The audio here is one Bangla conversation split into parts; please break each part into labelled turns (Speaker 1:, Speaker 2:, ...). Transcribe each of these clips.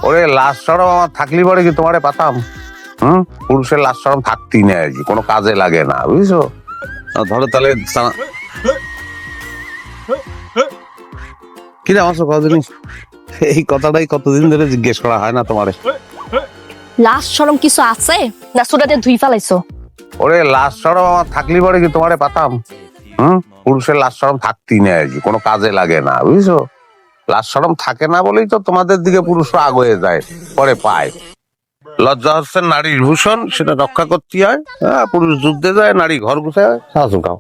Speaker 1: ওরে লাশ সরম আমার থাকলি পরে কি তোমারে পাতাম? পুরুষের লাশ সরম থাকতেই নেই আর কি, কোনো কাজে লাগে না, বুঝছো? ধরো তাহলে কি রে আমার কতদিন এই কথাটাই কতদিন ধরে জিজ্ঞেস করা হয় না তোমারে।
Speaker 2: লাশ শরম কিছু আছে না সুরাতে ধুই ফেলাইছো?
Speaker 1: ওরে লাশ সরম আমার থাকলি পরে কি তোমারে পাতাম? পুরুষের লাশ সরম থাকতেই নেই আর কি, কোনো কাজে লাগে না, বুঝছো? লাশ সরম থাকে না বলেই তো তোমাদের দিকে পুরুষরা আগুয়ে যায়, পরে পায়। লজ্জা হচ্ছে নারীর ভূষণ, সেটা রক্ষা করতে হয়। পুরুষ যুদ্ধে যায়, নারী ঘর গুছায়, শাসু খাও।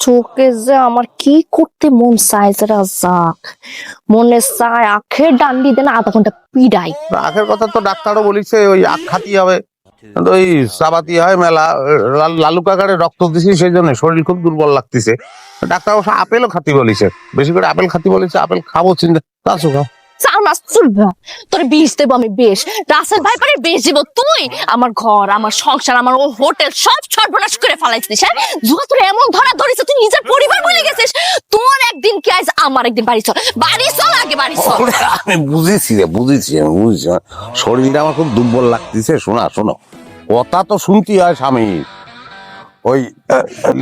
Speaker 2: চোখে যে আমার কি করতে মন চায়, যেটা যাক মনে চায় আখের ডান্ডি দেন আধা ঘন্টা পিড়াই।
Speaker 1: আখের কথা তো ডাক্তারও বলিছে, ওই আখ খাতি হবে, ওই চাবাতি হয় মেলা। লালু কাকারে রক্ত দিছি সেই জন্য শরীর খুব দুর্বল লাগতেছে। ডাক্তার অবশ্য আপেলও খাতি বলিছে, বেশি করে আপেল খাতি বলেছে, আপেল খাবো চিন্তা, শাসু খাও।
Speaker 2: চার মাস চলবে তোর বিষ দেবো আমি, বেশ রাসেল ভাই পারে বেশ দেবো। তুই আমার ঘর, আমার সংসার, আমার ও হোটেল সব সর্বনাশ করে ফেলাইছিস। হ্যাঁ জুয়া তোর এমন ধরা ধরেছে, তুই নিজের পরিবার বলে গেছিস। তোর একদিন কি আজ আমার একদিন বাড়ি চল, বাড়ি চল, আগে বাড়ি চল।
Speaker 1: আমি বুঝেছি রে, বুঝেছি, আমি বুঝেছি। শরীরটা আমার খুব দুর্বল লাগতেছে। শোনো, কথা তো শুনতেই হয় স্বামী। ওই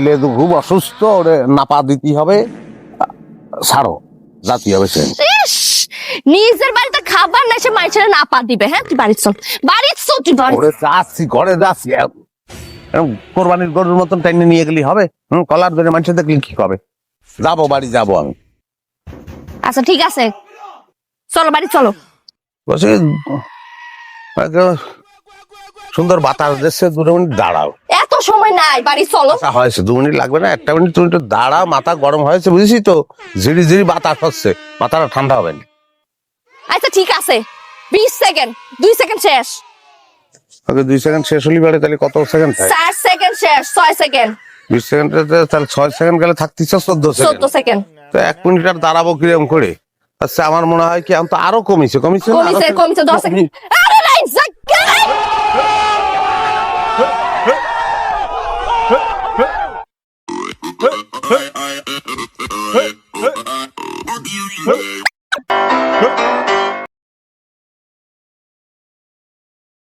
Speaker 1: লেদু খুব অসুস্থ, ওরে নাপা দিতে হবে, ছাড়ো জাতি হবে সে।
Speaker 2: ইস, নিজের বাড়িতে খাবার না, সে মাইছেলে না পা দিবে। হ্যাঁ তুই বাড়ি চল, বাড়ি চল, তুই বাড়ি।
Speaker 1: ওরে যাচ্ছি, ঘরে যাচ্ছি। কোরবানির গরুর মতন টাইনে নিয়ে গেলি হবে? কলার ধরে মানুষের দেখলি কি হবে? যাবো, বাড়ি যাবো আমি।
Speaker 2: আচ্ছা ঠিক আছে, চলো বাড়ি চলো।
Speaker 1: বসে সুন্দর বাতাস দিচ্ছে, 2 মিনিট দাঁড়াও।
Speaker 2: এত সময় নাই, বাড়ি চলো।
Speaker 1: আচ্ছা হয়েছে, 2 মিনিট লাগবে না, 1 মিনিট তুমি একটু দাঁড়াও, মাথা গরম হয়েছে বুঝেছি তো, ঝিরি ঝিরি বাতাস হচ্ছে, মাথাটা ঠান্ডা হবে না।
Speaker 2: আচ্ছা ঠিক আছে, 20 সেকেন্ড, 2 সেকেন্ড শেষ।
Speaker 1: ওকে 2 সেকেন্ড শেষ হলি বাড়ি, তাহলে কত সেকেন্ড থাকে?
Speaker 2: 4 সেকেন্ড শেষ, 6 সেকেন্ড,
Speaker 1: 20 সেকেন্ড, তাহলে 6 সেকেন্ড গেলে থাকতিস 14 সেকেন্ড।
Speaker 2: 14 সেকেন্ড।
Speaker 1: তো 1 মিনিট আর দাঁড়াবো কিরম করে? আচ্ছা আমার মনে হয় কি আমি তো আরো কমিছে না,
Speaker 2: কমিছে 10 সেকেন্ড। আরে নাই, যাক